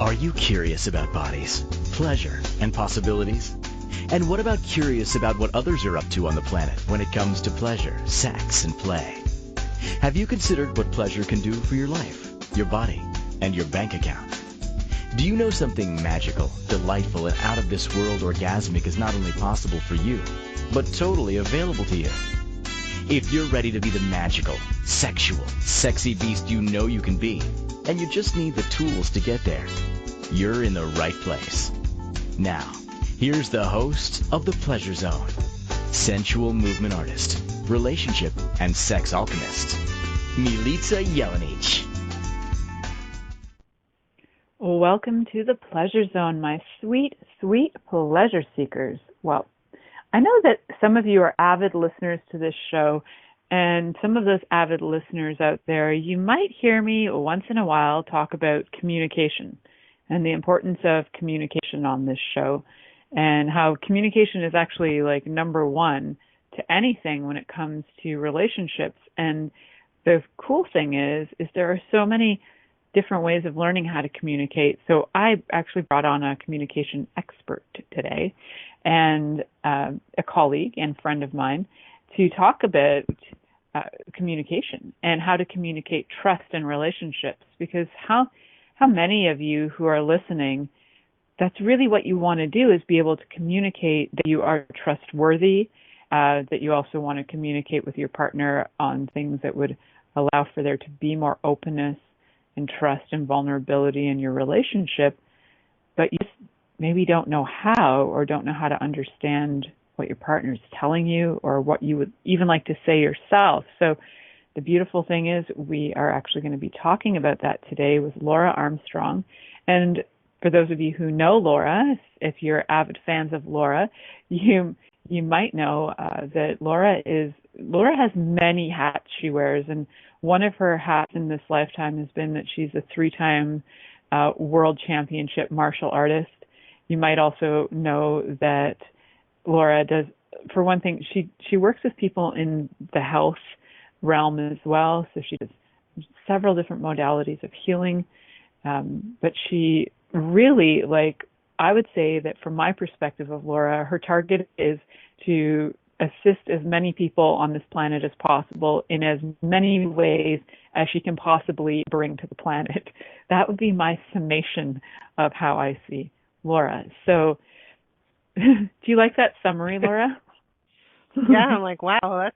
Are you curious about bodies, pleasure, and possibilities? And what about curious about what others are up to on the planet when it comes to pleasure, sex, and play? Have you considered what pleasure can do for your life, your body, and your bank account? Do you know something magical, delightful, and out of this world orgasmic is not only possible for you, but totally available to you? If you're ready to be the magical, sexual, sexy beast you know you can be, and you just need the tools to get there, you're in the right place. Now, here's the host of The Pleasure Zone, sensual movement artist, relationship and sex alchemist, Milica Jelenic. Welcome to The Pleasure Zone, my sweet, sweet pleasure seekers. Well, I know that some of you are avid listeners to this show, and some of those avid listeners out there, you might hear me once in a while talk about communication and the importance of communication on this show, and how communication is actually like number one to anything when it comes to relationships. And the cool thing is there are so many different ways of learning how to communicate. So I actually brought on a communication expert today, and a colleague and friend of mine, to talk about communication and how to communicate trust in relationships. Because how many of you who are listening, that's really what you want to do, is be able to communicate that you are trustworthy, that you also want to communicate with your partner on things that would allow for there to be more openness and trust and vulnerability in your relationship, but you just maybe don't know how, or don't know how to understand what your partner's telling you, or what you would even like to say yourself. So the beautiful thing is we are actually going to be talking about that today with Laura Armstrong. And for those of you who know Laura, if you're avid fans of Laura, you might know that Laura has many hats she wears, and one of her hats in this lifetime has been that she's a 3-time world championship martial artist. You might also know that Laura does, for one thing, she works with people in the health realm as well. So she does several different modalities of healing. But she really, I would say that from my perspective of Laura, her target is to assist as many people on this planet as possible in as many ways as she can possibly bring to the planet. That would be my summation of how I see Laura. So do you like that summary, Laura? Yeah, I'm like, wow,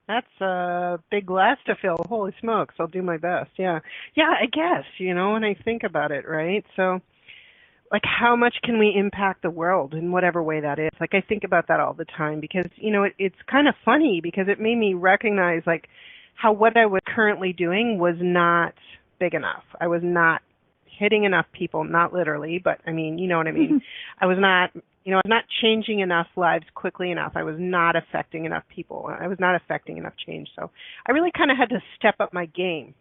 that's a big glass to fill. Holy smokes, I'll do my best. Yeah, I guess, when I think about it, right? So, how much can we impact the world in whatever way that is? I think about that all the time because, it's kind of funny because it made me recognize, how what I was currently doing was not big enough. I was not hitting enough people, not literally, but I mean, you know what I mean? I was not changing enough lives quickly enough. I was not affecting enough people. I was not affecting enough change. So I really kind of had to step up my game.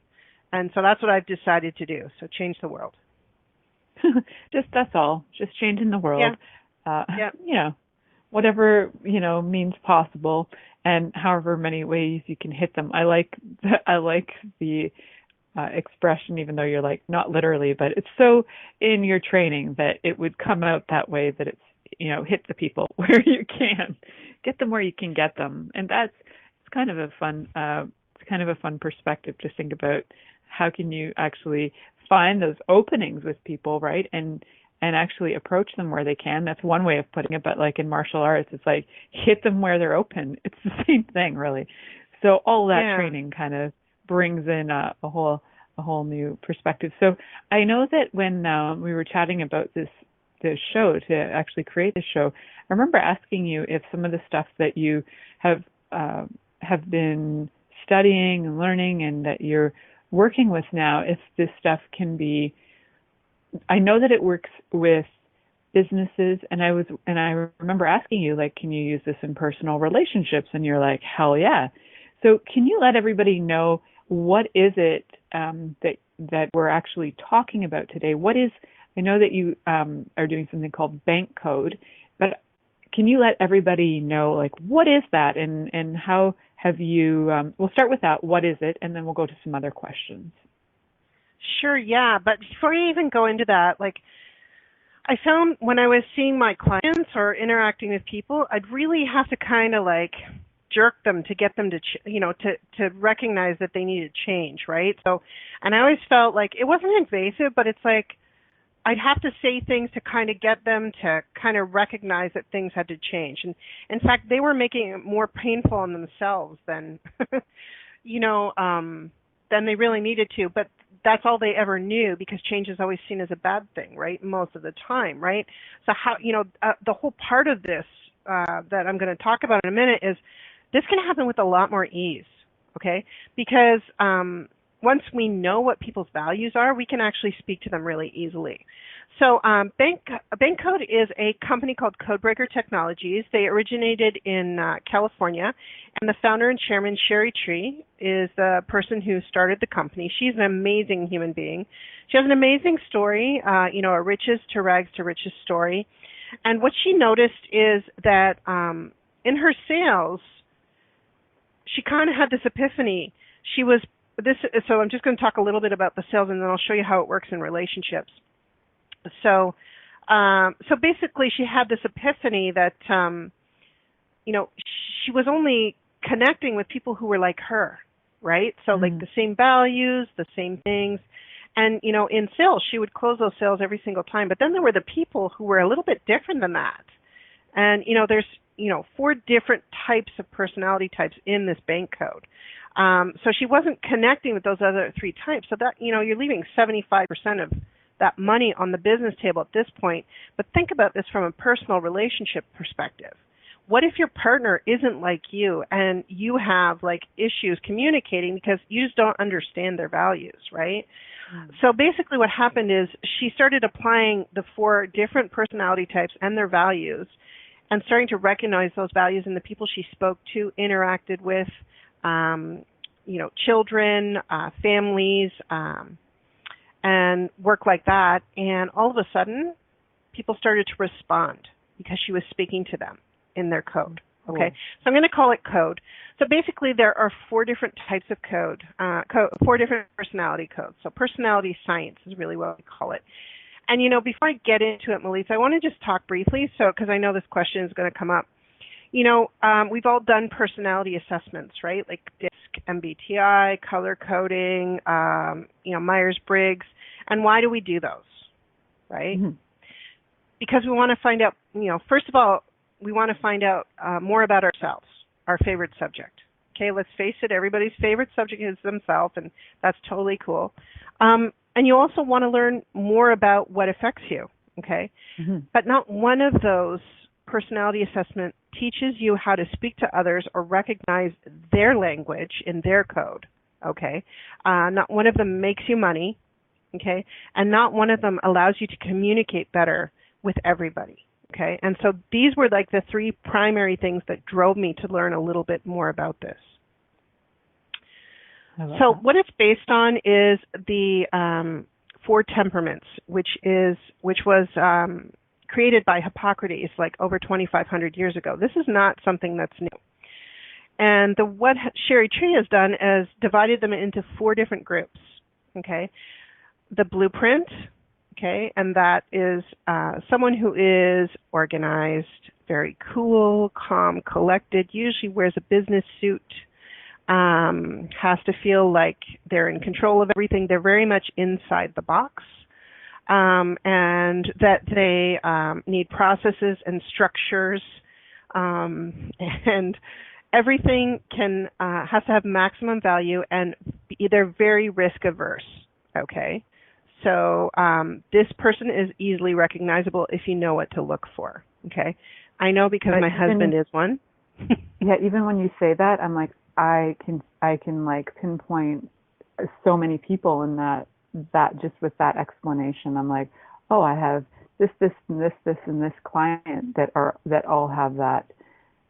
And so that's what I've decided to do. So change the world. That's all. Just changing the world. Yeah. Whatever, means possible, and however many ways you can hit them. I like the expression, even though you're not literally, but it's so in your training that it would come out that way, that it's, hit the people where you can, get them where you can get them. And it's kind of a fun perspective to think about. How can you actually find those openings with people, right? And actually approach them where they can. That's one way of putting it. But in martial arts, it's hit them where they're open. It's the same thing, really. So all that training kind of brings in a whole new perspective. So I know that when we were chatting about the show, to actually create the show, I remember asking you if some of the stuff that you have been studying and learning and that you're working with now, if this stuff can be, I know that it works with businesses, and I remember asking you, can you use this in personal relationships? And you're like, hell yeah. So can you let everybody know what is it that we're actually talking about today? I know that you are doing something called bank code, but can you let everybody know, what is that, and how have you, we'll start with that, what is it, and then we'll go to some other questions. Sure, yeah. But before you even go into that, like I found when I was seeing my clients or interacting with people, I'd really have to kind of like jerk them to get them to, to recognize that they needed change, right? So, and I always felt like it wasn't invasive, but it's like I'd have to say things to kind of get them to kind of recognize that things had to change. And in fact, they were making it more painful on themselves than, you know, than they really needed to. But that's all they ever knew because change is always seen as a bad thing, right? Most of the time, right? So how, the whole part of this that I'm going to talk about in a minute is this can happen with a lot more ease, okay? Because once we know what people's values are, we can actually speak to them really easily. So Bank Code is a company called Codebreaker Technologies. They originated in California, and the founder and chairman, Sherry Tree, is the person who started the company. She's an amazing human being. She has an amazing story, a riches to rags to riches story. And what she noticed is that in her sales, she kind of had this epiphany. So I'm just going to talk a little bit about the sales, and then I'll show you how it works in relationships. So basically, she had this epiphany that, she was only connecting with people who were like her, right? So like the same values, the same things. And, in sales, she would close those sales every single time. But then there were the people who were a little bit different than that. And, there's, 4 different types of personality types in this bank code. So she wasn't connecting with those other 3 types. So that, you're leaving 75% of that money on the business table at this point. But think about this from a personal relationship perspective. What if your partner isn't like you and you have like issues communicating because you just don't understand their values, right? So basically what happened is she started applying the 4 different personality types and their values and starting to recognize those values in the people she spoke to, interacted with, children, families, and work like that. And all of a sudden, people started to respond because she was speaking to them in their code. Okay, cool. So I'm going to call it code. So basically, there are 4 different types of code, 4 different personality codes. So personality science is really what we call it. And, before I get into it, Milica, I want to just talk briefly, because I know this question is going to come up. We've all done personality assessments, right? Like DISC, MBTI, color coding, Myers-Briggs. And why do we do those, right? Mm-hmm. Because we want to find out, first of all, we want to find out more about ourselves, our favorite subject. Okay, let's face it, everybody's favorite subject is themselves, and that's totally cool. And you also want to learn more about what affects you, okay? Mm-hmm. But not one of those personality assessment teaches you how to speak to others or recognize their language in their code, okay? Not one of them makes you money, okay? And not one of them allows you to communicate better with everybody, okay? And so these were like the 3 primary things that drove me to learn a little bit more about this. So what it's based on is the 4 temperaments, which was created by Hippocrates like over 2,500 years ago. This is not something that's new. And what Sherry Tree has done is divided them into 4 different groups, okay? The blueprint, okay, and that is someone who is organized, very cool, calm, collected, usually wears a business suit, has to feel like they're in control of everything. They're very much inside the box. And that they need processes and structures, and everything has to have maximum value, and they're very risk averse. Okay, so this person is easily recognizable if you know what to look for. Okay, I know because my husband is one. Yeah, even when you say that, I'm like, I can like pinpoint so many people in that just with that explanation. I'm like, oh, I have this, and this client that all have that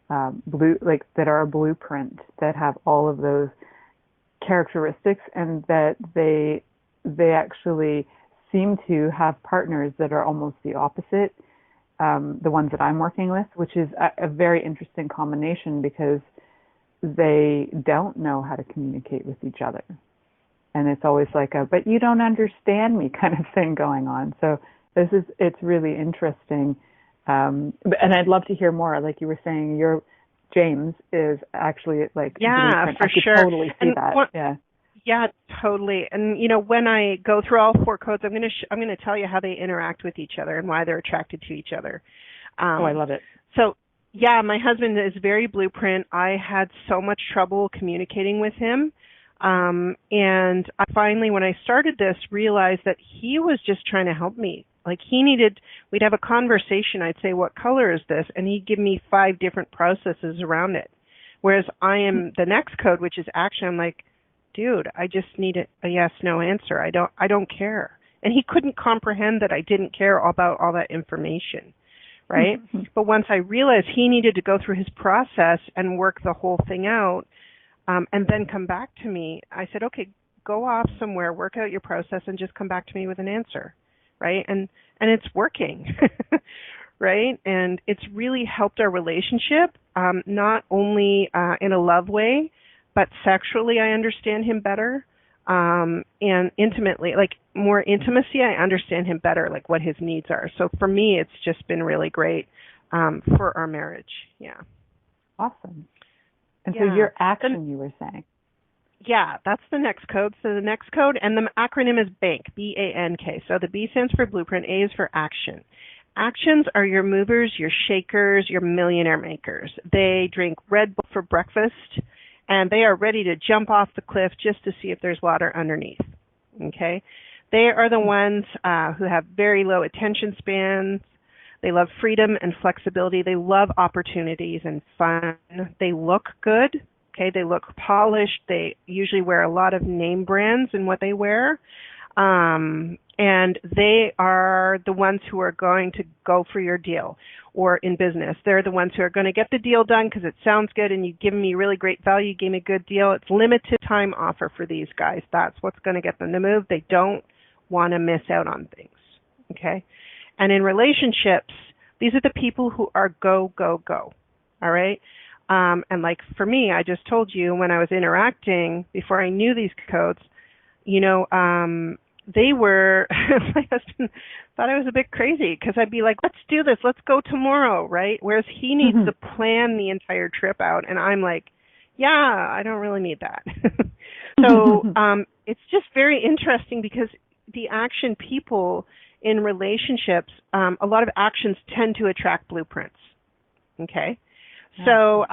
that are a blueprint, that have all of those characteristics, and that they actually seem to have partners that are almost the opposite, the ones that I'm working with, which is a very interesting combination because they don't know how to communicate with each other. and it's always like a "but you don't understand me" kind of thing going on. So it's really interesting, and I'd love to hear more. Like you were saying, your James is actually like yeah, for I could sure. totally see And that. what, yeah, totally. And when I go through all 4 codes, I'm going to tell you how they interact with each other and why they're attracted to each other. I love it. So, yeah, my husband is very blueprint. I had so much trouble communicating with him. And I finally, when I started this, realized that he was just trying to help me. Like we'd have a conversation. I'd say, "What color is this?" And he'd give me 5 different processes around it. Whereas I am the next code, which is action. I'm like, dude, I just need a yes, no answer. I don't care. And he couldn't comprehend that I didn't care about all that information, right? But once I realized he needed to go through his process and work the whole thing out, and then come back to me, I said, okay, go off somewhere, work out your process, and just come back to me with an answer, right? And it's working, right? And it's really helped our relationship, not only in a love way, but sexually I understand him better, and intimately, like more intimacy, I understand him better, like what his needs are. So for me, it's just been really great for our marriage. Yeah. Awesome. And so your action, you were saying. Yeah, that's the next code. So the next code, and the acronym is BANK, B-A-N-K. So the B stands for blueprint, A is for action. Actions are your movers, your shakers, your millionaire makers. They drink Red Bull for breakfast, and they are ready to jump off the cliff just to see if there's water underneath, okay? They are the ones who have very low attention spans. They love freedom and flexibility. They love opportunities and fun. They look good, okay? They look polished. They usually wear a lot of name brands in what they wear. And they are the ones who are going to go for your deal, or in business. They're the ones who are going to get the deal done because it sounds good and you've given me really great value, you gave me a good deal. It's limited time offer for these guys. That's what's going to get them to move. They don't want to miss out on things, okay? And in relationships, these are the people who are go, go, go, all right? And like for me, I just told you when I was interacting, before I knew these codes, they were, my husband thought I was a bit crazy because I'd be like, let's do this, let's go tomorrow, right? Whereas he needs to plan the entire trip out, and I'm like, yeah, I don't really need that. So it's just very interesting because the action people in relationships, a lot of actions tend to attract blueprints, okay? So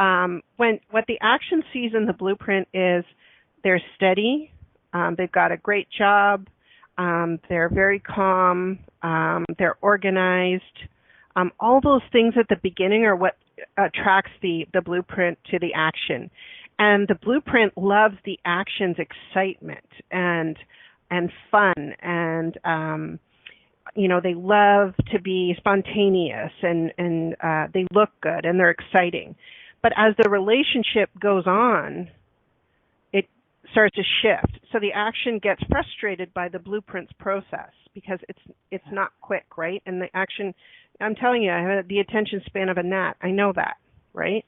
what the action sees in the blueprint is they're steady, they've got a great job, they're very calm, they're organized. All those things at the beginning are what attracts the blueprint to the action. And the blueprint loves the action's excitement and fun, and they love to be spontaneous, and they look good and they're exciting. But as the relationship goes on, it starts to shift. So the action gets frustrated by the blueprint's process because it's not quick, right? And the action, I'm telling you, I have the attention span of a gnat. I know that, right?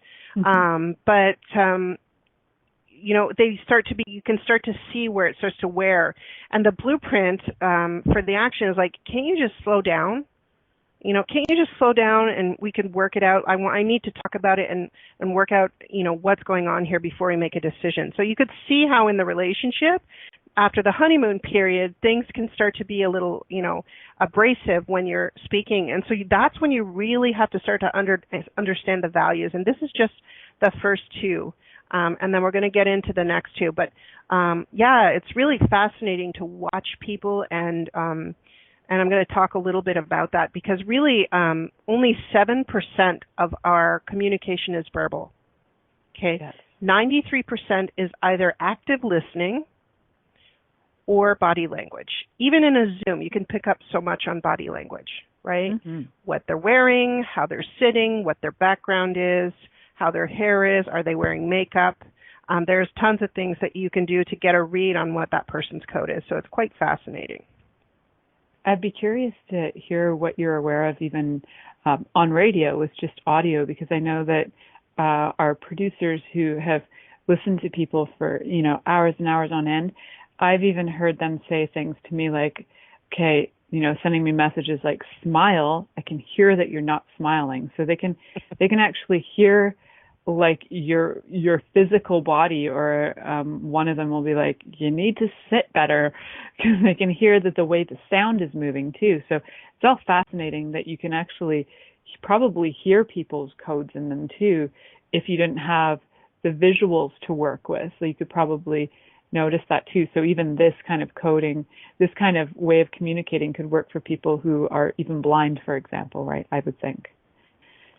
They start to be, you can start to see where it starts to wear. And the blueprint for the action is like, can't you just slow down? Can't you just slow down and we can work it out? I need to talk about it and work out, what's going on here before we make a decision. So you could see how in the relationship, after the honeymoon period, things can start to be a little, abrasive when you're speaking. And so that's when you really have to start to understand the values. And this is just the first 2. And then we're going to get into the next 2. But, it's really fascinating to watch people, and I'm going to talk a little bit about that because really only 7% of our communication is verbal, okay? Yes. 93% is either active listening or body language. Even in a Zoom, you can pick up so much on body language, right? Mm-hmm. What they're wearing, how they're sitting, what their background is, how their hair is, are they wearing makeup? There's tons of things that you can do to get a read on what that person's code is. So it's quite fascinating. I'd be curious to hear what you're aware of even on radio with just audio, because I know that our producers who have listened to people for, hours and hours on end, I've even heard them say things to me like, okay, sending me messages like smile. I can hear that you're not smiling. So they can actually hear like your physical body, or one of them will be like, you need to sit better, because they can hear that the way the sound is moving too. So it's all fascinating that you can actually probably hear people's codes in them too if you didn't have the visuals to work with. So you could probably notice that too. So even this kind of coding, this kind of way of communicating could work for people who are even blind, for example, right? I would think.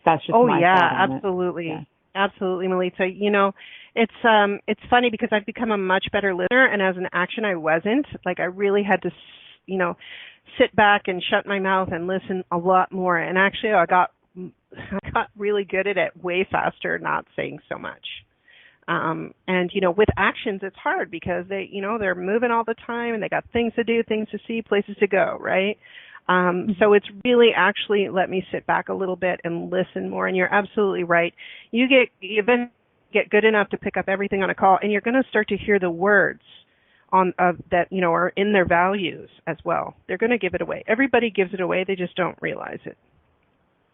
That's just my thought on absolutely. it. Yeah. Absolutely, Milica. It's funny because I've become a much better listener, and as an action, I wasn't. Like, I really had to, sit back and shut my mouth and listen a lot more. And actually, I got really good at it way faster, not saying so much. And with actions, it's hard because they're moving all the time, and they got things to do, things to see, places to go, right? So it's really actually let me sit back a little bit and listen more. And you're absolutely right. You get good enough to pick up everything on a call, and you're going to start to hear the words that are in their values as well. They're going to give it away. Everybody gives it away. They just don't realize it.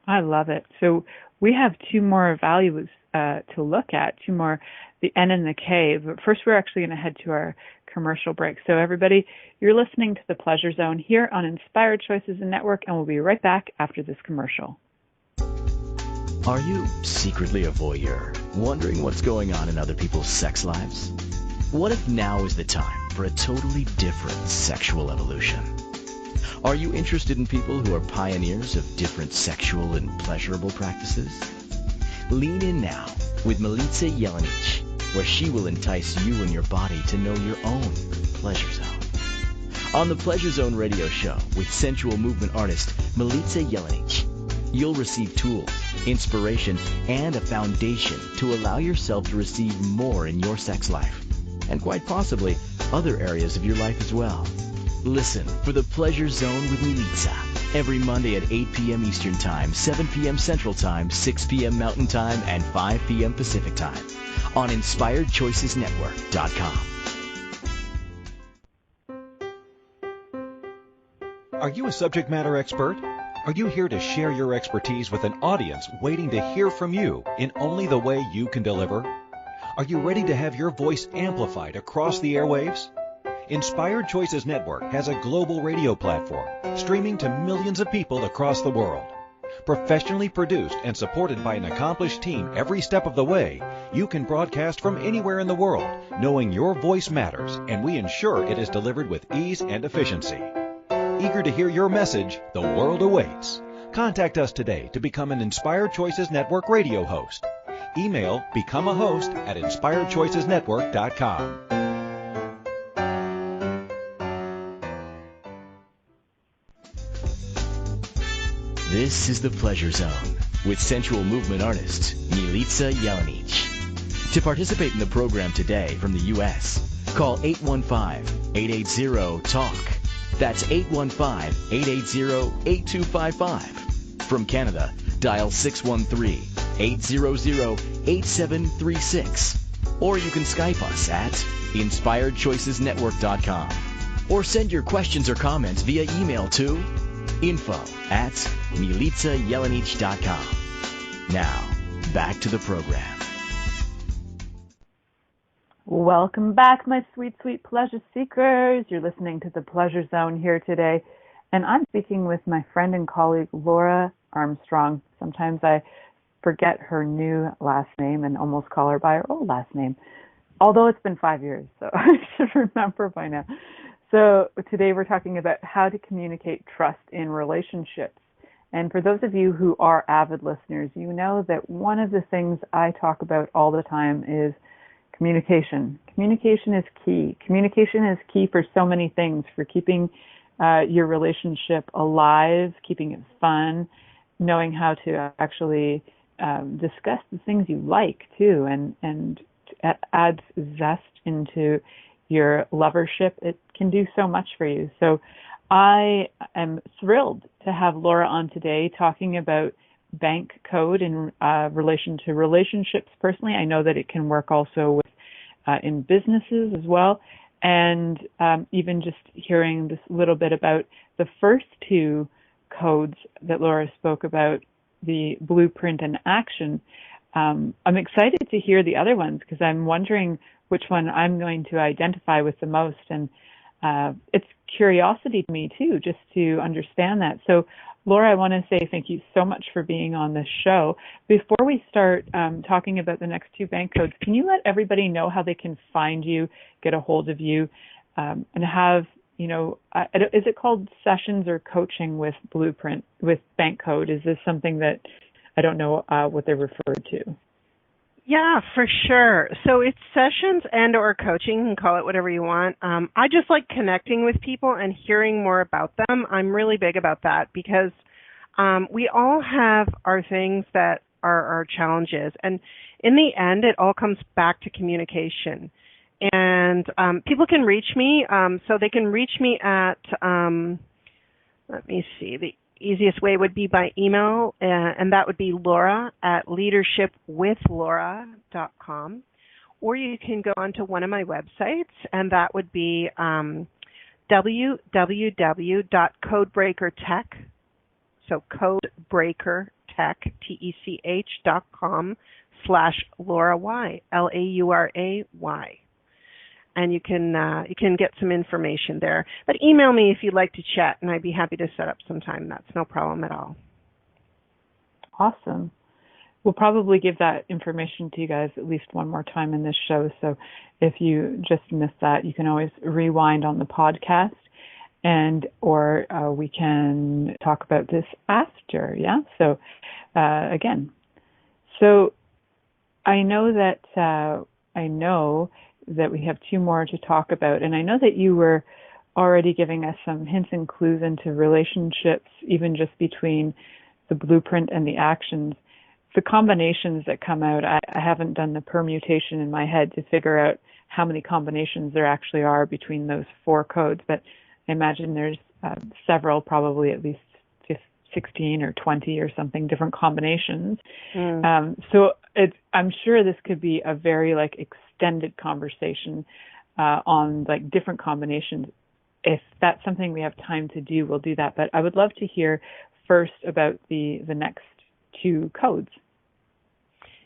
I love it. So we have two more values to look at, two more, the N and the K. But first, we're actually going to head to our commercial break. So everybody, you're listening to The Pleasure Zone here on Inspired Choices Network, and we'll be right back after this commercial. Are you secretly a voyeur, wondering what's going on in other people's sex lives? What if now is the time for a totally different sexual evolution? Are you interested in people who are pioneers of different sexual and pleasurable practices? Lean in now with Milica Jelenic, where she will entice you and your body to know your own pleasure zone. On the Pleasure Zone radio show with sensual movement artist Milica Jelenic, you'll receive tools, inspiration, and a foundation to allow yourself to receive more in your sex life, and quite possibly other areas of your life as well. Listen for the Pleasure Zone with Milica every Monday at 8 p.m. Eastern Time, 7 p.m. Central Time, 6 p.m. Mountain Time, and 5 p.m. Pacific Time on InspiredChoicesNetwork.com. Are you a subject matter expert? Are you here to share your expertise with an audience waiting to hear from you in only the way you can deliver? Are you ready to have your voice amplified across the airwaves? Inspired Choices Network has a global radio platform streaming to millions of people across the world. Professionally produced and supported by an accomplished team every step of the way, you can broadcast from anywhere in the world, knowing your voice matters, and we ensure it is delivered with ease and efficiency. Eager to hear your message, the world awaits. Contact us today to become an Inspired Choices Network radio host. Email becomeahost@inspiredchoicesnetwork.com. This is the Pleasure Zone with sensual movement artist Milica Jelenic. To participate in the program today from the U.S., call 815-880-TALK. That's 815-880-8255. From Canada, dial 613-800-8736. Or you can Skype us at InspiredChoicesNetwork.com. Or send your questions or comments via email to info@MilicaJelenic.com. Now, back to the program. Welcome back, my sweet, sweet pleasure seekers. You're listening to The Pleasure Zone here today, and I'm speaking with my friend and colleague, Laura Armstrong. Sometimes I forget her new last name and almost call her by her old last name, although it's been 5 years, so I should remember by now. So today we're talking about how to communicate trust in relationships. And for those of you who are avid listeners, you know that one of the things I talk about all the time is communication. Communication is key. Communication is key for so many things, for keeping your relationship alive, keeping it fun, knowing how to actually discuss the things you like too, and it adds zest into your lovership. It can do so much for you. So I am thrilled to have Laura on today talking about bank code in relation to relationships. Personally, I know that it can work also with in businesses as well. and even just hearing this little bit about the first two codes that Laura spoke about, the blueprint and action. I'm excited to hear the other ones because I'm wondering which one I'm going to identify with the most. And it's curiosity to me, too, just to understand that. So, Laura, I want to say thank you so much for being on this show. Before we start talking about the next two bank codes, can you let everybody know how they can find you, get a hold of you, and have, is it called sessions or coaching with Blueprint, with bank code? Is this something that, I don't know what they're referred to? Yeah, for sure. So it's sessions and or coaching. You can call it whatever you want. I just like connecting with people and hearing more about them. I'm really big about that because we all have our things that are our challenges. And in the end, it all comes back to communication. And people can reach me. So they can reach me at, let me see, the easiest way would be by email, and that would be Laura at leadershipwithlaura.com. Or you can go onto one of my websites, and that would be www.codebreakertech, so codebreakertech.com/Laura Y, LAURAY. And you can get some information there. But email me if you'd like to chat, and I'd be happy to set up some time. That's no problem at all. Awesome. We'll probably give that information to you guys at least one more time in this show. So if you just missed that, you can always rewind on the podcast, or we can talk about this after. Yeah. So again, so I know that we have two more to talk about. And I know that you were already giving us some hints and clues into relationships, even just between the blueprint and the actions. The combinations that come out, I haven't done the permutation in my head to figure out how many combinations there actually are between those four codes, but I imagine there's several, probably at least 16 or 20 or something, different combinations. So I'm sure this could be a very extended conversation on different combinations. If that's something we have time to do, we'll do that. But I would love to hear first about the next two codes.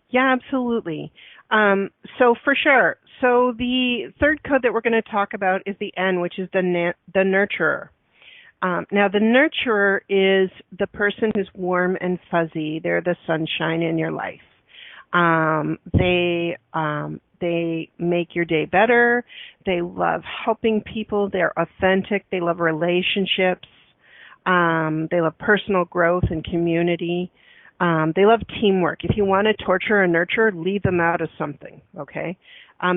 Yeah, absolutely. So for sure. So the third code that we're going to talk about is the N, which is the nurturer. Now, the nurturer is the person who's warm and fuzzy. They're the sunshine in your life. They make your day better. They love helping people. They're authentic. They love relationships. They love personal growth and community. They love teamwork. If you want to torture a nurturer, leave them out of something, okay?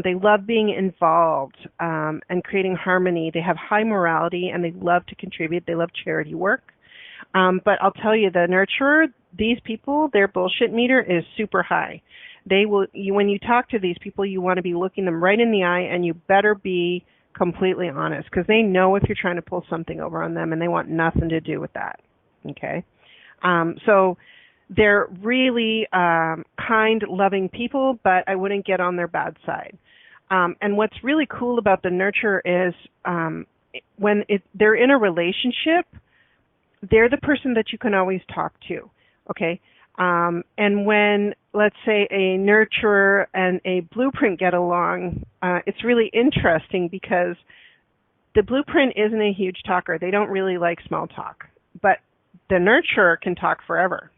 They love being involved and creating harmony. They have high morality, and they love to contribute. They love charity work. But I'll tell you, the nurturer, these people, their bullshit meter is super high. When you talk to these people, you want to be looking them right in the eye, and you better be completely honest, because they know if you're trying to pull something over on them, and they want nothing to do with that, okay? So they're really kind, loving people, but I wouldn't get on their bad side. And what's really cool about the nurturer is when they're in a relationship, they're the person that you can always talk to, okay? And when, let's say, a nurturer and a blueprint get along, it's really interesting because the blueprint isn't a huge talker. They don't really like small talk. But the nurturer can talk forever,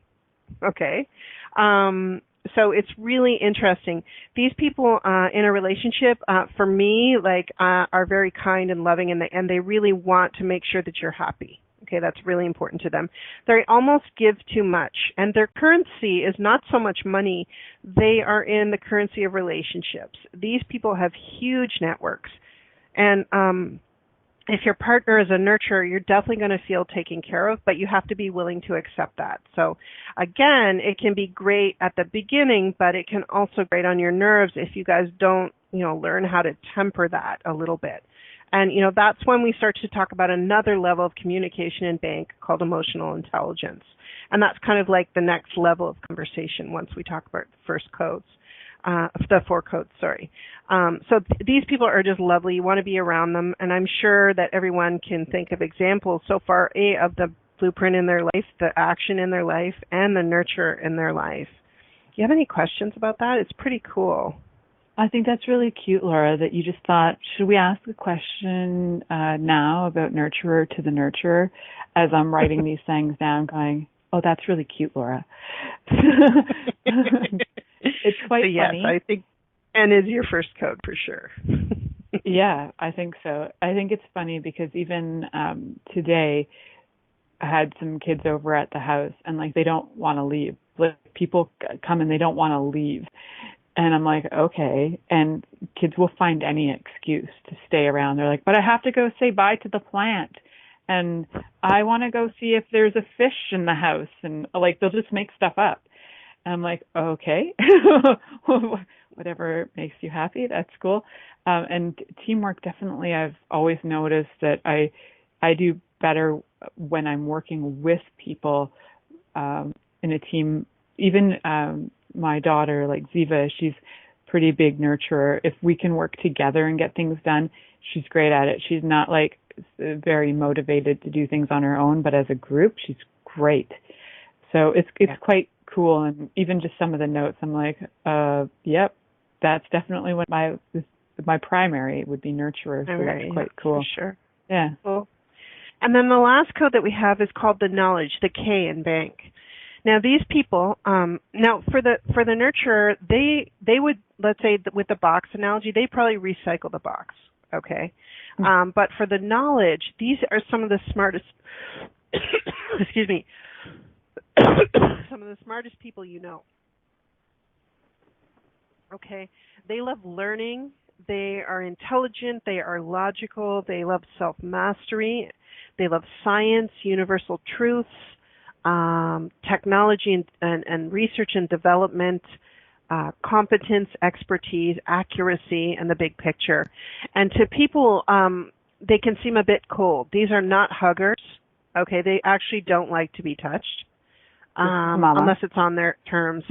okay? So it's really interesting. These people in a relationship, for me, are very kind and loving, and they really want to make sure that you're happy. Okay, that's really important to them. They almost give too much, and their currency is not so much money. They are in the currency of relationships. These people have huge networks, and if your partner is a nurturer, you're definitely going to feel taken care of, but you have to be willing to accept that. So again, it can be great at the beginning, but it can also grate on your nerves if you guys don't, learn how to temper that a little bit. And, that's when we start to talk about another level of communication in bank called emotional intelligence. And that's kind of like the next level of conversation once we talk about the first codes. The 4 codes, sorry. So these people are just lovely. You want to be around them, and I'm sure that everyone can think of examples so far, of the blueprint in their life, the action in their life, and the nurture in their life. Do you have any questions about that? It's pretty cool. I think that's really cute, Laura, that you just thought, should we ask a question now about nurturer to the nurturer, as I'm writing these things down going, oh, that's really cute, Laura. It's quite funny. Yes, I think N is your first code for sure. Yeah, I think so. I think it's funny because even today I had some kids over at the house and like they don't want to leave. Like people come and they don't want to leave. And I'm like, okay. And kids will find any excuse to stay around. They're like, but I have to go say bye to the plant. And I want to go see if there's a fish in the house. And like, they'll just make stuff up. And I'm like, okay, whatever makes you happy, that's cool. And teamwork, definitely, I've always noticed that I do better when I'm working with people in a team. Even my daughter, like Ziva, she's pretty big nurturer. If we can work together and get things done, she's great at it. She's not like very motivated to do things on her own, but as a group, she's great. So it's quite cool. And even just some of the notes, I'm like, yep, that's definitely what my primary would be nurturer. So that's quite cool. For sure. Yeah. Cool. And then the last code that we have is called the knowledge, the K in bank. Now these people, now for the nurturer, they would, let's say with the box analogy, they probably recycle the box, okay? But for the knowledge, these are some of the smartest, excuse me, some of the smartest people you know. Okay, they love learning. They are intelligent. They are logical. They love self-mastery. They love science, universal truths. Technology and research and development, competence, expertise, accuracy, and the big picture. And to people, they can seem a bit cold. These are not huggers. Okay, they actually don't like to be touched, unless it's on their terms.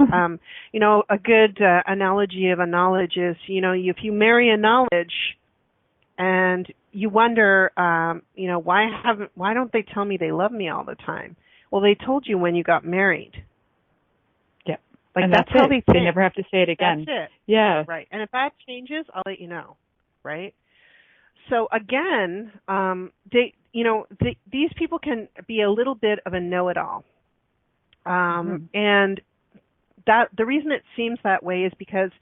You know, a good analogy of a knowledge is, you know, if you marry a knowledge and you wonder, you know, why don't they tell me they love me all the time? Well, they told you when you got married. Yeah. Like and that's how they think. They never have to say it again. That's it. Yeah. Right. And if that changes, I'll let you know. Right. So again, these people can be a little bit of a know-it-all. And that the reason it seems that way is because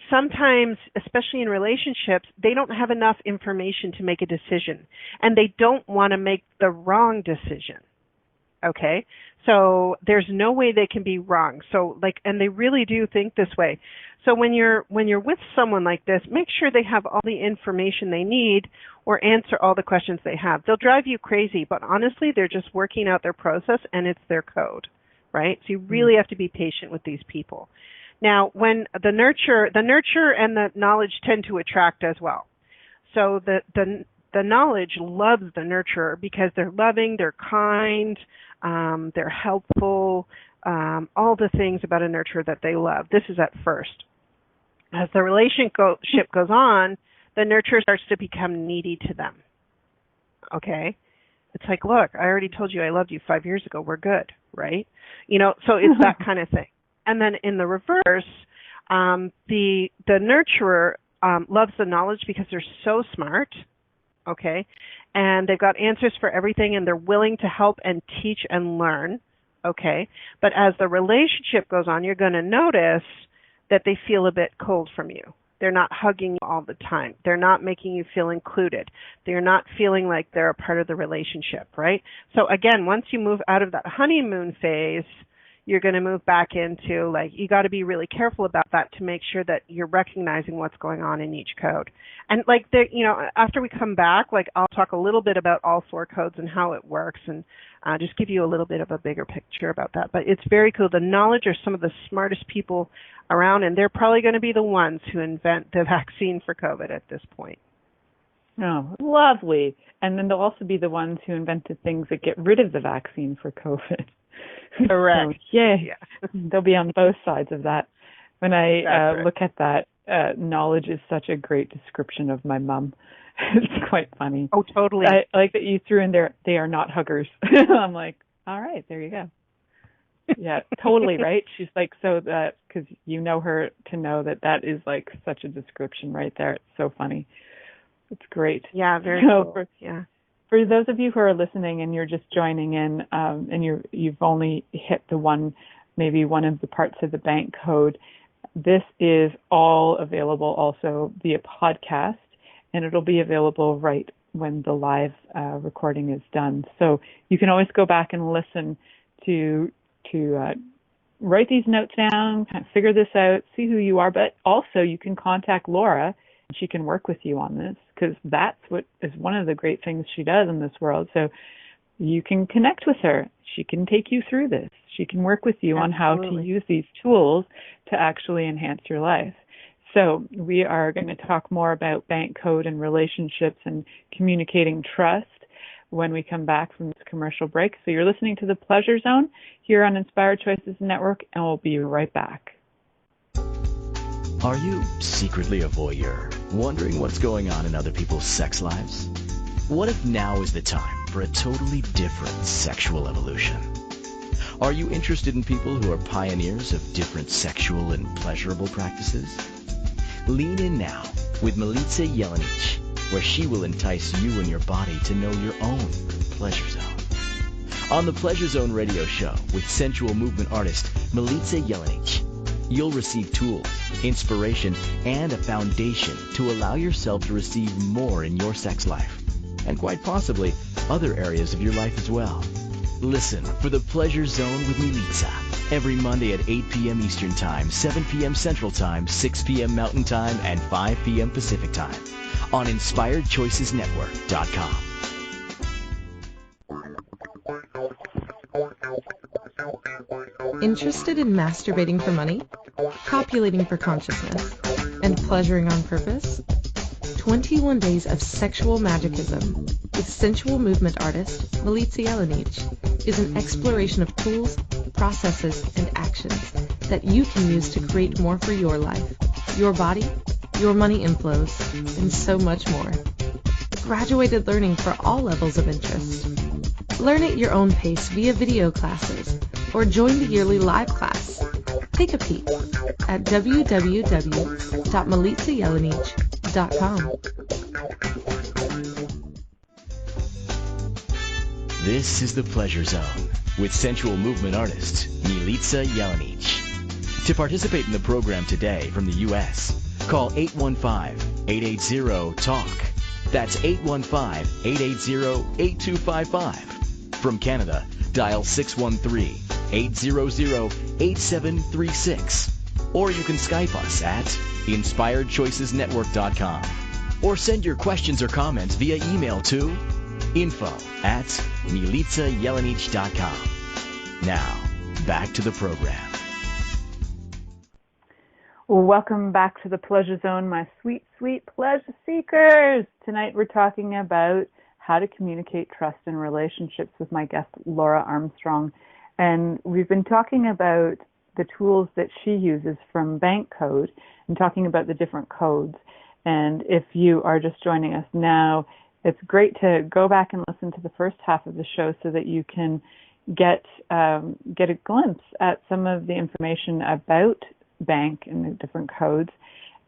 sometimes, especially in relationships, they don't have enough information to make a decision, and they don't want to make the wrong decision. Okay, so there's no way they can be wrong. So and they really do think this way. So when you're with someone like this, make sure they have all the information they need or answer all the questions they have. They'll drive you crazy, but honestly, they're just working out their process and it's their code, right? So you really have to be patient with these people. Now, when the nurture and the knowledge tend to attract as well. So the knowledge loves the nurturer because they're loving, they're kind, they're helpful, all the things about a nurturer that they love. This is at first. As the relationship goes on, the nurturer starts to become needy to them. Okay? It's like, look, I already told you I loved you 5 years ago. We're good, right? You know, so it's that kind of thing. And then in the reverse, the nurturer loves the knowledge because they're so smart, okay? And they've got answers for everything, and they're willing to help and teach and learn, okay? But as the relationship goes on, you're going to notice that they feel a bit cold from you. They're not hugging you all the time. They're not making you feel included. They're not feeling like they're a part of the relationship, right? So again, once you move out of that honeymoon phase, you're going to move back into, you got to be really careful about that to make sure that you're recognizing what's going on in each code. And after we come back, I'll talk a little bit about all 4 codes and how it works, and just give you a little bit of a bigger picture about that. But it's very cool. The knowledge are some of the smartest people around, and they're probably going to be the ones who invent the vaccine for COVID at this point. Oh, lovely. And then they'll also be the ones who invented things that get rid of the vaccine for COVID. Correct. So, yeah, they'll be on both sides of that. when I Right. look at that, knowledge is such a great description of my mom. It's quite funny. Oh, totally. I like that you threw in there, they are not huggers. I'm like, all right, there you go. Yeah, totally, right? She's like, so that, because you know her to know that that is like such a description right there. It's so funny. It's great. Yeah, very So cool. Yeah. for those of you who are listening and you're just joining in, and you've only hit maybe one of the parts of the bank code, this is all available also via podcast, and it'll be available right when the live recording is done. So you can always go back and listen to write these notes down, kind of figure this out, see who you are, but also you can contact Laura and she can work with you on this, because that's what is one of the great things she does in this world. So you can connect with her. She can take you through this. She can work with you on how to use these tools to actually enhance your life. So we are going to talk more about bank code and relationships and communicating trust when we come back from this commercial break. So you're listening to The Pleasure Zone here on Inspired Choices Network, and we'll be right back. Are you secretly a voyeur, wondering what's going on in other people's sex lives? What if now is the time for a totally different sexual evolution? Are you interested in people who are pioneers of different sexual and pleasurable practices? Lean in now with Milica Jelenic, where she will entice you and your body to know your own pleasure zone. On the Pleasure Zone radio show with sensual movement artist Milica Jelenic, you'll receive tools, inspiration, and a foundation to allow yourself to receive more in your sex life, and quite possibly other areas of your life as well. Listen for the Pleasure Zone with Milica every Monday at 8 p.m. Eastern Time, 7 p.m. Central Time, 6 p.m. Mountain Time, and 5 p.m. Pacific Time on InspiredChoicesNetwork.com. Interested in masturbating for money, copulating for consciousness, and pleasuring on purpose? 21 Days of Sexual Magicism with sensual movement artist Milica Jelenic is an exploration of tools, processes, and actions that you can use to create more for your life, your body, your money inflows, and so much more. Graduated learning for all levels of interest. Learn at your own pace via video classes or join the yearly live class. Take a peek at www.milicajelenic.com. This is the Pleasure Zone with sensual movement artist Milica Jelenic. To participate in the program today from the U.S., call 815-880-TALK. That's 815-880-8255. From Canada, dial 613-800-8736. Or you can Skype us at InspiredChoicesNetwork.com. Or send your questions or comments via email to info@MilicaJelenic.com. Now, back to the program. Welcome back to the Pleasure Zone, my sweet, sweet pleasure seekers. Tonight we're talking about how to communicate trust in relationships with my guest, Laura Armstrong. And we've been talking about the tools that she uses from Bank Code and talking about the different codes. And if you are just joining us now, it's great to go back and listen to the first half of the show so that you can get a glimpse at some of the information about Bank and the different codes,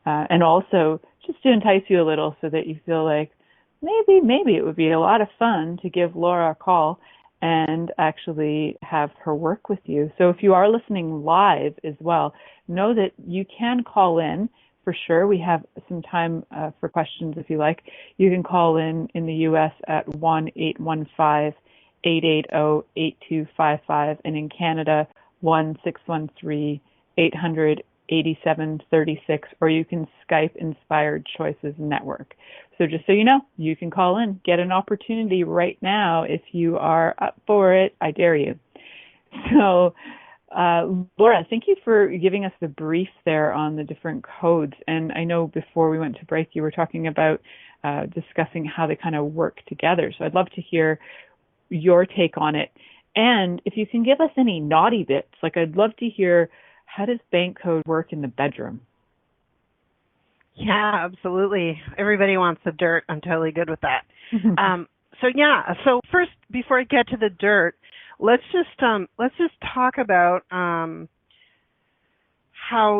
and also just to entice you a little so that you feel like maybe it would be a lot of fun to give Laura a call and actually have her work with you. So if you are listening live as well, know that you can call in for sure. We have some time for questions if you like. You can call in the U.S. at 1-815-880-8255, and in Canada, 1-613-800-8736, or you can Skype Inspired Choices Network. So just so you know, you can call in, get an opportunity right now if you are up for it. I dare you. So, Laura, thank you for giving us the brief there on the different codes. And I know before we went to break, you were talking about discussing how they kind of work together. So I'd love to hear your take on it. And if you can give us any naughty bits, like I'd love to hear how does bank code work in the bedroom? Yeah, absolutely. Everybody wants the dirt. I'm totally good with that. So first, before I get to the dirt, let's just talk about how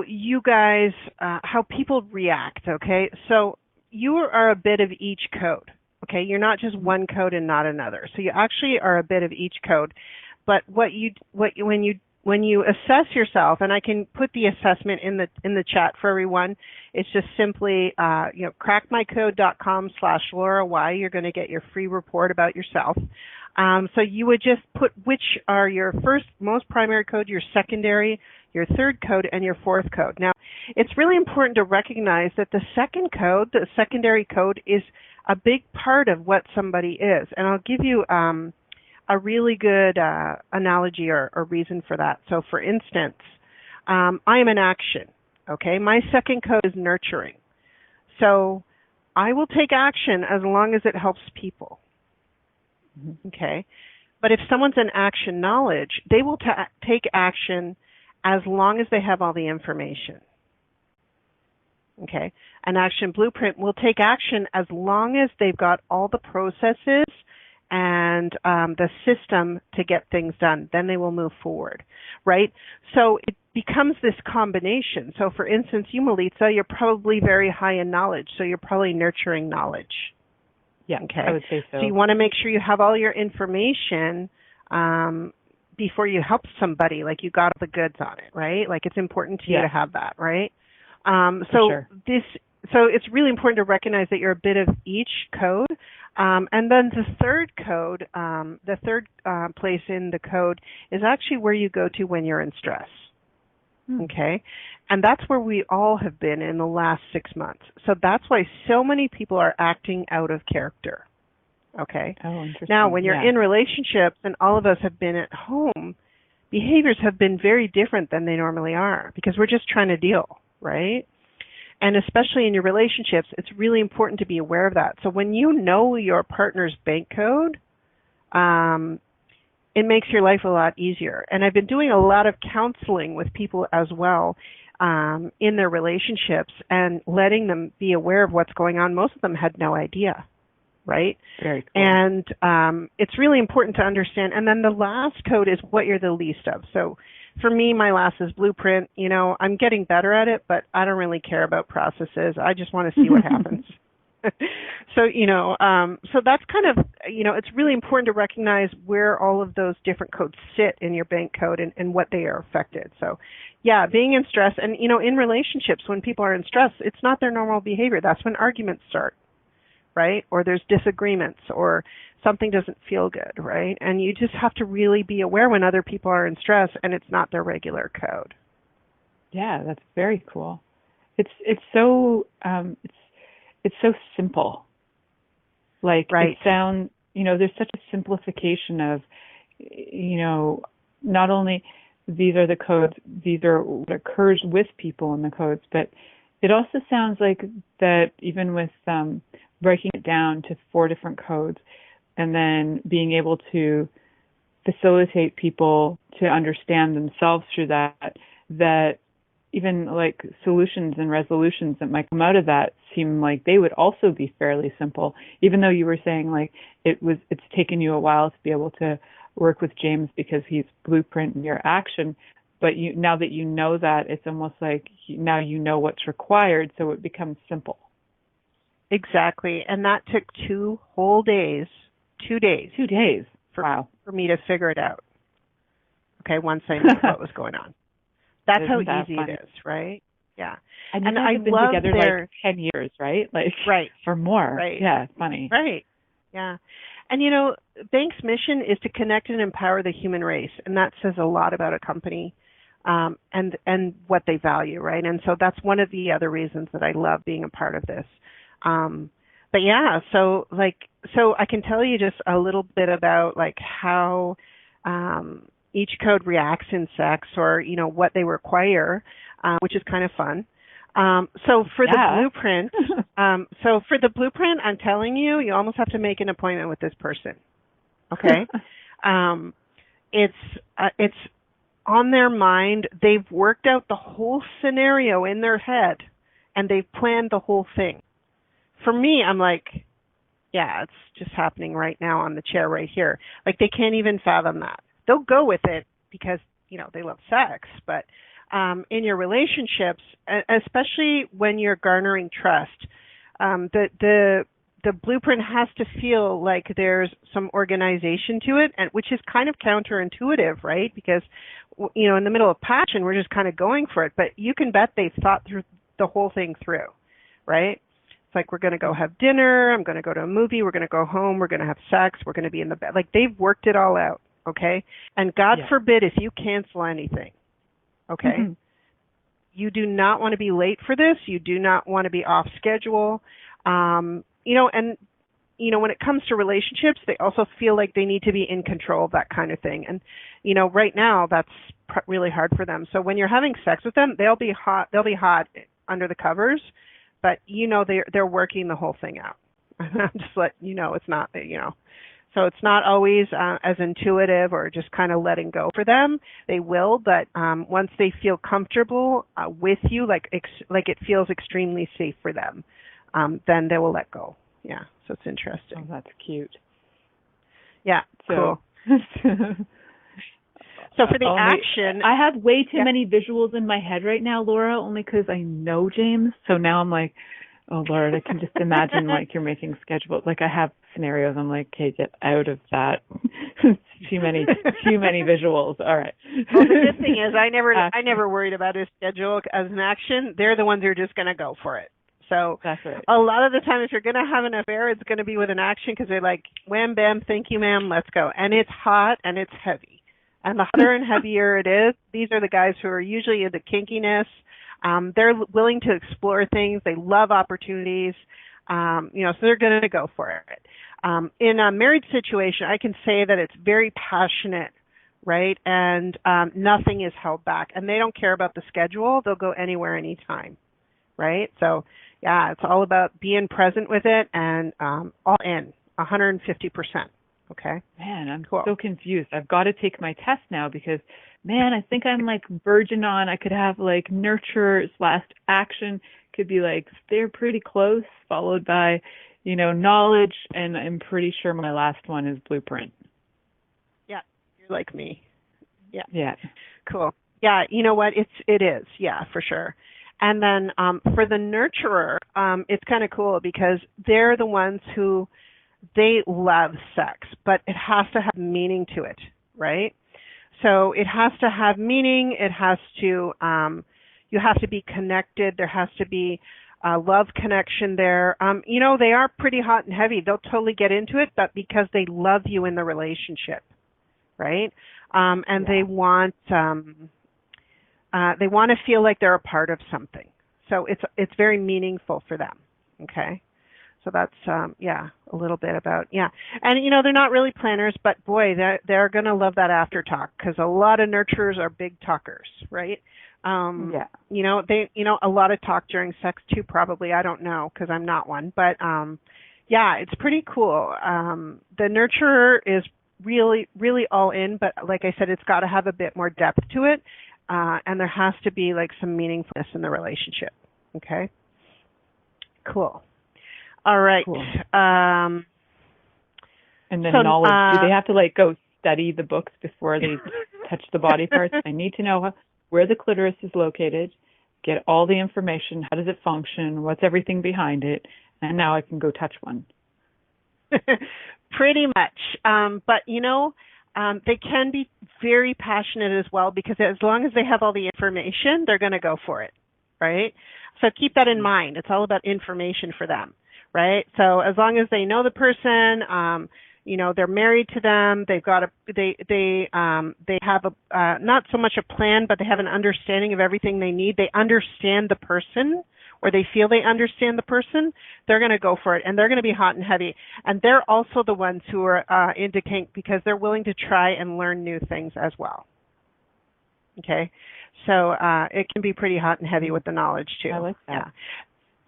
you guys, how people react. Okay, so you are a bit of each code. Okay, you're not just one code and not another. So you actually are a bit of each code. But when you assess yourself, and I can put the assessment in the chat for everyone. It's just simply crackmycode.com/Laura Y. You're going to get your free report about yourself. So you would just put which are your first most primary code, your secondary, your third code, and your fourth code. Now, it's really important to recognize that the second code, the secondary code, is a big part of what somebody is. And I'll give you a really good analogy or reason for that. So, for instance, I am an action. Okay, my second code is nurturing. So I will take action as long as it helps people. Okay, but if someone's an action knowledge, they will take action as long as they have all the information. Okay, an action blueprint will take action as long as they've got all the processes and the system to get things done. Then they will move forward, right? So it becomes this combination. So for instance, you, Milica, you're probably very high in knowledge, so you're probably nurturing knowledge. Yeah, okay. I would say so. So you want to make sure you have all your information before you help somebody, like you got the goods on it, right? Like it's important to you to have that, right? Sure. So it's really important to recognize that you're a bit of each code. And then the third code, the third place in the code is actually where you go to when you're in stress. Okay? And that's where we all have been in the last 6 months. So that's why so many people are acting out of character. Okay? Oh, interesting. Now, when you're in relationships, and all of us have been at home, behaviors have been very different than they normally are because we're just trying to deal, right? And especially in your relationships, it's really important to be aware of that. So when you know your partner's bank code, it makes your life a lot easier. And I've been doing a lot of counseling with people as well in their relationships and letting them be aware of what's going on. Most of them had no idea, right? Very cool. And it's really important to understand. And then the last code is what you're the least of. So for me, my last is blueprint. You know, I'm getting better at it, but I don't really care about processes. I just want to see what happens. So, so that's kind of, it's really important to recognize where all of those different codes sit in your bank code and what they are affected. So, yeah, being in stress and, in relationships, when people are in stress, it's not their normal behavior. That's when arguments start, right? Or there's disagreements or something doesn't feel good, right? And you just have to really be aware when other people are in stress and it's not their regular code. Yeah, that's very cool. It's so it's so simple. Like it sounds, there's such a simplification of, not only these are the codes, these are what occurs with people in the codes, but it also sounds like that even with breaking it down to 4 different codes and then being able to facilitate people to understand themselves through that even like solutions and resolutions that might come out of that seem like they would also be fairly simple, even though you were saying like it's taken you a while to be able to work with James because he's blueprint in your action. But now that you know that, it's almost like now you know what's required, so it becomes simple. Exactly. And that took 2 whole days, 2 days. 2 days. For me to figure it out. Okay, once I knew what was going on. That's how easy it is, right? Yeah. And I've been together like 10 years, right? Like, or more. Right. Yeah, it's funny. Right. Yeah. And, Bank's mission is to connect and empower the human race. And that says a lot about a company and what they value, right? And so that's one of the other reasons that I love being a part of this. But yeah, so I can tell you just a little bit about like how each code reacts in sex or, what they require, which is kind of fun. So for the blueprint, I'm telling you, you almost have to make an appointment with this person. Okay. It's on their mind, they've worked out the whole scenario in their head, and they've planned the whole thing. For me, I'm like, yeah, it's just happening right now on the chair right here. Like, they can't even fathom that. They'll go with it because, they love sex, but in your relationships, especially when you're garnering trust, the blueprint has to feel like there's some organization to it, and which is kind of counterintuitive, right? Because, in the middle of passion, we're just kind of going for it. But you can bet they've thought through the whole thing through, right? It's like, we're going to go have dinner, I'm going to go to a movie, we're going to go home, we're going to have sex, we're going to be in the bed. Like, they've worked it all out, okay? And God forbid if you cancel anything, okay? Mm-hmm. You do not want to be late for this. You do not want to be off schedule. And when it comes to relationships, they also feel like they need to be in control of that kind of thing. And, right now that's really hard for them. So when you're having sex with them, they'll be hot under the covers, but, they're working the whole thing out. I'm just letting you know, it's not, so it's not always as intuitive or just kind of letting go for them. They will, but once they feel comfortable with you, like it feels extremely safe for them, then they will let go. Yeah, so it's interesting. Oh, that's cute. Yeah, cool. So for the action... I have way too many visuals in my head right now, Laura, only because I know James. So now I'm like, oh, Lord, I can just imagine like you're making schedules. Like I have scenarios. I'm like, okay, get out of that. too many visuals. All right. Well, the good thing is I never worried about his schedule as an action. They're the ones who are just going to go for it. So that's right. A lot of the time, if you're going to have an affair, it's going to be with an action because they're like, wham, bam, thank you, ma'am, let's go. And it's hot and it's heavy. And the hotter and heavier it is, these are the guys who are usually into kinkiness. They're willing to explore things. They love opportunities. So they're going to go for it. In a married situation, I can say that it's very passionate, right? And nothing is held back. And they don't care about the schedule. They'll go anywhere, anytime, right? So, yeah, it's all about being present with it and all in, 150%. Okay. Man, I'm so confused. I've got to take my test now because, man, I think I'm like verging on. I could have like nurture/action. Could be like they're pretty close, followed by, knowledge, and I'm pretty sure my last one is blueprint. Yeah, you're like me. Yeah. Yeah. Cool. Yeah, you know what? It is. Yeah, for sure. And then for the nurturer, it's kind of cool because they're the ones who they love sex, but it has to have meaning to it, right? So it has to have meaning. It has to, you have to be connected. There has to be a love connection there. They are pretty hot and heavy. They'll totally get into it, but because they love you in the relationship, right? They want to feel like they're a part of something. So it's very meaningful for them. Okay. So that's, a little bit about, And, they're not really planners, but boy, they're going to love that after talk because a lot of nurturers are big talkers, right? A lot of talk during sex too, probably. I don't know because I'm not one, but, it's pretty cool. The nurturer is really, really all in, but like I said, it's got to have a bit more depth to it. And there has to be like some meaningfulness in the relationship. Okay. Cool. All right. Cool. And then knowledge. Do they have to like go study the books before they touch the body parts? I need to know where the clitoris is located, get all the information. How does it function? What's everything behind it? And now I can go touch one. Pretty much. But, they can be very passionate as well because as long as they have all the information, they're going to go for it, right? So keep that in mind. It's all about information for them. Right. So as long as they know the person, they're married to them. They've got they have not so much a plan, but they have an understanding of everything they need. They understand the person, or they feel they understand the person. They're going to go for it, and they're going to be hot and heavy. And they're also the ones who are into kink because they're willing to try and learn new things as well. Okay. So it can be pretty hot and heavy with the knowledge too. I like that. Yeah.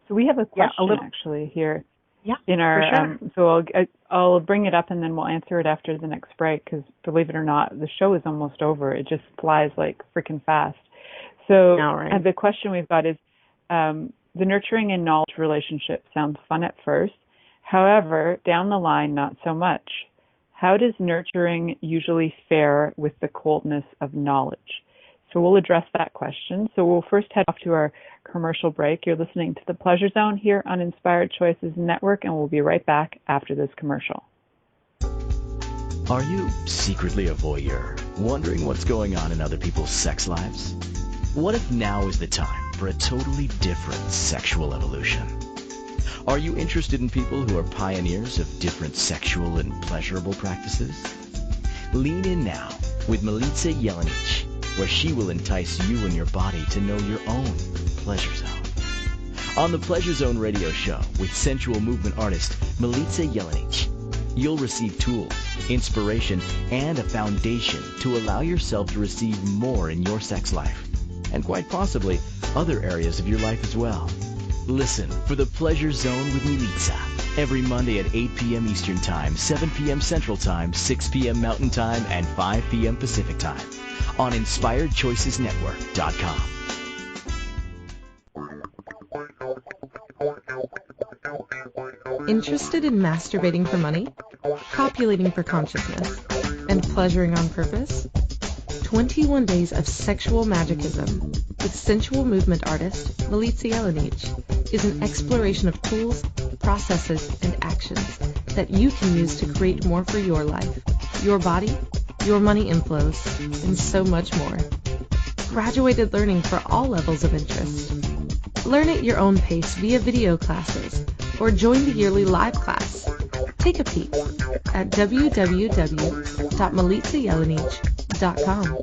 So we have a question actually here. Yeah, in our for sure. so I'll bring it up and then we'll answer it after the next break, because believe it or not, the show is almost over. It just flies like freaking fast. So Right. the question we've got is, the nurturing and knowledge relationship sounds fun at first. However, down the line, not so much. How does nurturing usually fare with the coldness of knowledge? So we'll address that question. So we'll first head off to our commercial break. You're listening to The Pleasure Zone here on Inspired Choices Network, and we'll be right back after this commercial. Are you secretly a voyeur, wondering what's going on in other people's sex lives? What if now is the time for a totally different sexual evolution? Are you interested in people who are pioneers of different sexual and pleasurable practices? Lean in now with Milica Jelenic, where she will entice you and your body to know your own pleasure zone. On the Pleasure Zone radio show with sensual movement artist Milica Jelenic, you'll receive tools, inspiration, and a foundation to allow yourself to receive more in your sex life, and quite possibly other areas of your life as well. Listen for the Pleasure Zone with Milica every Monday at 8 p.m. Eastern Time, 7 p.m. Central Time, 6 p.m. Mountain Time, and 5 p.m. Pacific Time on InspiredChoicesNetwork.com. Interested in masturbating for money, copulating for consciousness, and pleasuring on purpose? 21 Days of Sexual Magicism with sensual movement artist Milica Jelenic is an exploration of tools, processes, and actions that you can use to create more for your life, your body, your money inflows, and so much more. Graduated learning for all levels of interest. Learn at your own pace via video classes or join the yearly live class. Take a peek at www.milicajelenic.com.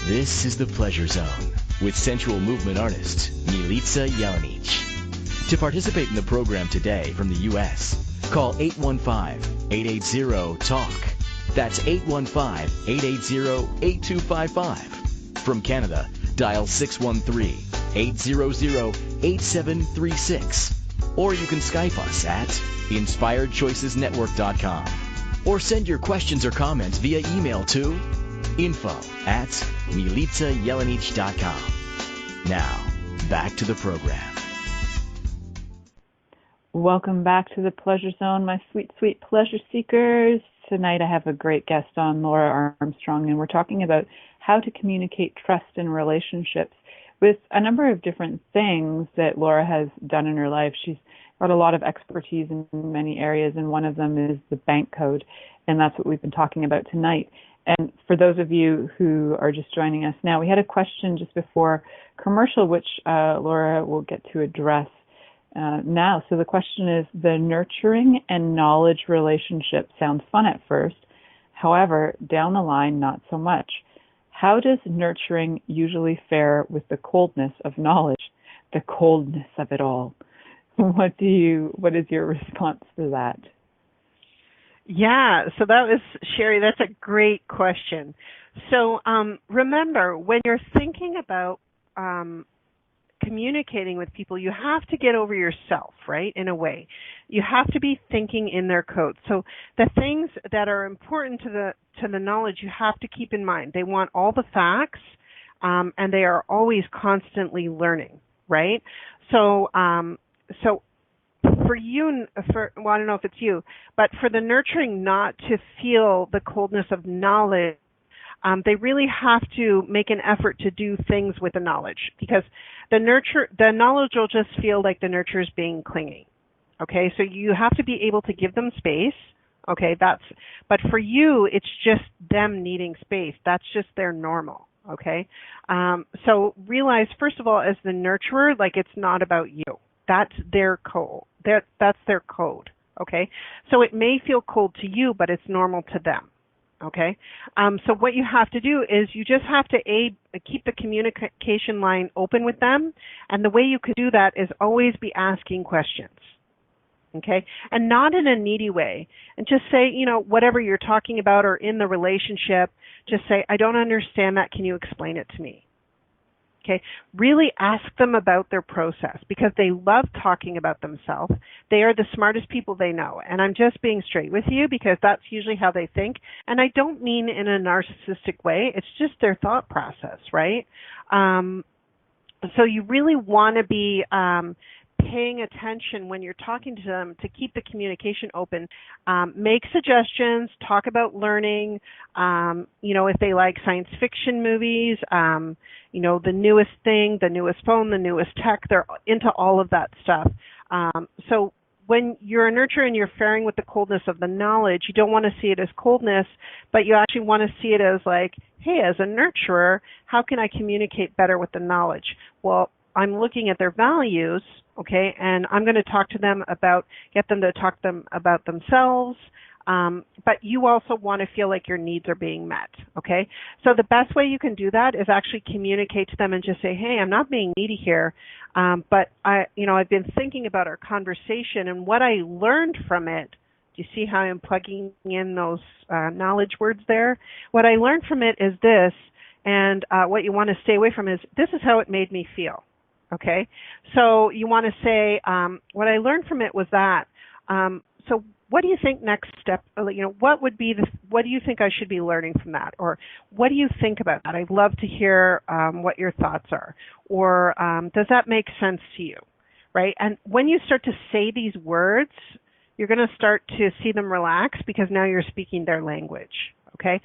This is the Pleasure Zone with sensual movement artist Milica Jelenic. To participate in the program today from the U.S., call 815-880-TALK. That's 815-880-8255. From Canada, dial 613-800-8736. Or you can Skype us at InspiredChoicesNetwork.com. Or send your questions or comments via email to info@MilicaJelenic.com. Now, back to the program. Welcome back to the Pleasure Zone, my sweet, sweet pleasure seekers. Tonight I have a great guest on, Laura Armstrong, and we're talking about how to communicate trust in relationships with a number of different things that Laura has done in her life. She's got a lot of expertise in many areas, and one of them is the bank code, and that's what we've been talking about tonight. And for those of you who are just joining us now, we had a question just before commercial, which Laura will get to address now. So the question is, the nurturing and knowledge relationship sounds fun at first. However, down the line, not so much. How does nurturing usually fare with the coldness of knowledge, the coldness of it all? What is your response to that? Yeah, so that was, Sherry, that's a great question. So remember, when you're thinking about communicating with people, you have to get over yourself, right, in a way. You have to be thinking in their code. So the things that are important to the knowledge, you have to keep in mind. They want all the facts, and they are always constantly learning, right? So for you, well, I don't know if it's you, but for the nurturing not to feel the coldness of knowledge, they really have to make an effort to do things with the knowledge, because the knowledge will just feel like the nurture is being clingy. Okay, so you have to be able to give them space. Okay, but for you, it's just them needing space. That's just their normal. Okay, so realize, first of all, as the nurturer, like, it's not about you. That's their code. That's their code. Okay, so it may feel cold to you, but it's normal to them. Okay, so what you have to do is you just have to keep the communication line open with them, and the way you could do that is always be asking questions. Okay, and not in a needy way, and just say, whatever you're talking about or in the relationship, just say, I don't understand that. Can you explain it to me? Okay, really ask them about their process because they love talking about themselves. They are the smartest people they know. And I'm just being straight with you because that's usually how they think. And I don't mean in a narcissistic way. It's just their thought process, right? So you really want to be paying attention when you're talking to them to keep the communication open. Make suggestions, talk about learning, if they like science fiction movies, the newest thing, the newest phone, the newest tech, they're into all of that stuff. So when you're a nurturer and you're faring with the coldness of the knowledge, you don't want to see it as coldness, but you actually want to see it as like, hey, as a nurturer, how can I communicate better with the knowledge? Well, I'm looking at their values, okay, and I'm going to get them to talk to them about themselves, but you also want to feel like your needs are being met, okay? So the best way you can do that is actually communicate to them and just say, hey, I'm not being needy here, but I've been thinking about our conversation and what I learned from it. Do you see how I'm plugging in those knowledge words there? What I learned from it is this, and what you want to stay away from is, this is how it made me feel. Okay, so you want to say, what I learned from it was that. So what do you think next step, what do you think I should be learning from that? Or what do you think about that? I'd love to hear what your thoughts are. Or does that make sense to you, right? And when you start to say these words, you're going to start to see them relax because now you're speaking their language. Okay,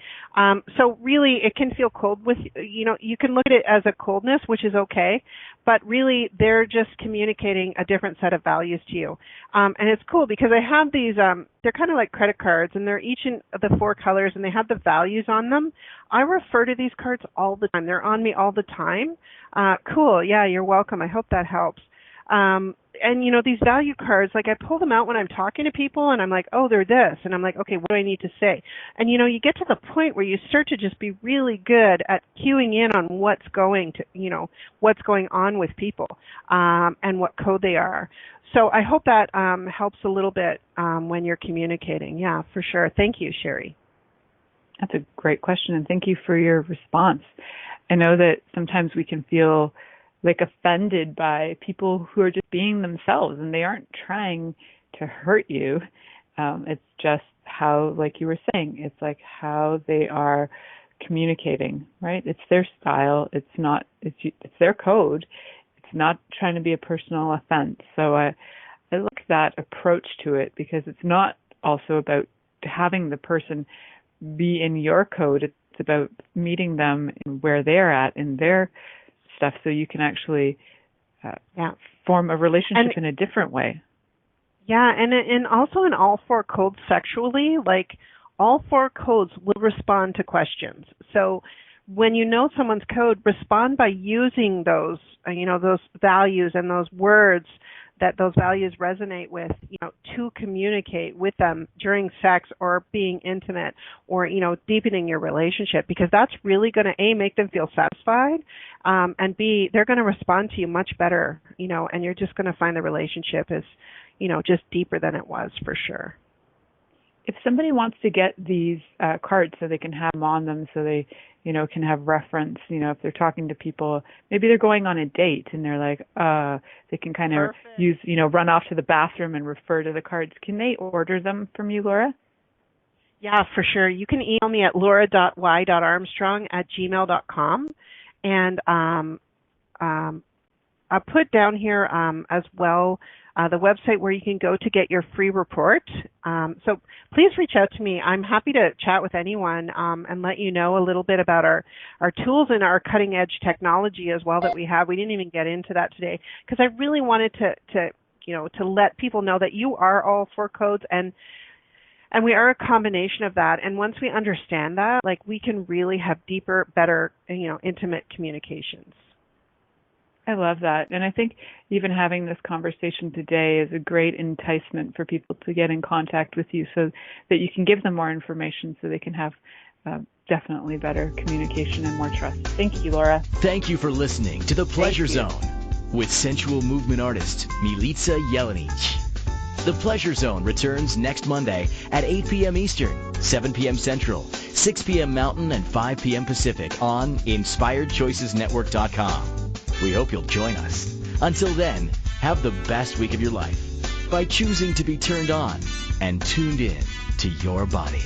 so really it can feel cold with, you can look at it as a coldness, which is okay, but really they're just communicating a different set of values to you. And it's cool because I have these, they're kind of like credit cards and they're each in the 4 colors and they have the values on them. I refer to these cards all the time. They're on me all the time. Cool. Yeah, you're welcome. I hope that helps. And these value cards, like I pull them out when I'm talking to people and I'm like, oh, they're this. And I'm like, okay, what do I need to say? And you get to the point where you start to just be really good at cueing in on what's going on with people, and what code they are. So I hope that helps a little bit when you're communicating. Yeah, for sure. Thank you, Sherry. That's a great question, and thank you for your response. I know that sometimes we can feel like offended by people who are just being themselves and they aren't trying to hurt you. It's just how, like you were saying, it's like how they are communicating, right? It's their style. It's their code. It's not trying to be a personal offense. So I like that approach to it because it's not also about having the person be in your code. It's about meeting them where they're at in their stuff, so you can actually form a relationship in a different way. Yeah, and also in all 4 codes sexually, like all 4 codes will respond to questions. So when you know someone's code, respond by using those, those values and those words that those values resonate with, to communicate with them during sex or being intimate or, deepening your relationship, because that's really going to, A, make them feel satisfied, and B, they're going to respond to you much better, and you're just going to find the relationship is, just deeper than it was for sure. If somebody wants to get these cards so they can have them on them so they, can have reference, if they're talking to people, maybe they're going on a date and they're like, they can kind of use, run off to the bathroom and refer to the cards. Can they order them from you, Laura? Yeah, for sure. You can email me at laura.y.armstrong@gmail.com. And I'll put down here as well the website where you can go to get your free report. So please reach out to me. I'm happy to chat with anyone and let you know a little bit about our tools and our cutting edge technology as well that we have. We didn't even get into that today because I really wanted to let people know that you are all 4 codes and we are a combination of that. And once we understand that, like, we can really have deeper, better, intimate communications. I love that. And I think even having this conversation today is a great enticement for people to get in contact with you so that you can give them more information so they can have definitely better communication and more trust. Thank you, Laura. Thank you for listening to The Pleasure Zone with sensual movement artist Milica Jelenic. The Pleasure Zone returns next Monday at 8 p.m. Eastern, 7 p.m. Central, 6 p.m. Mountain, and 5 p.m. Pacific on InspiredChoicesNetwork.com. We hope you'll join us. Until then, have the best week of your life by choosing to be turned on and tuned in to your body.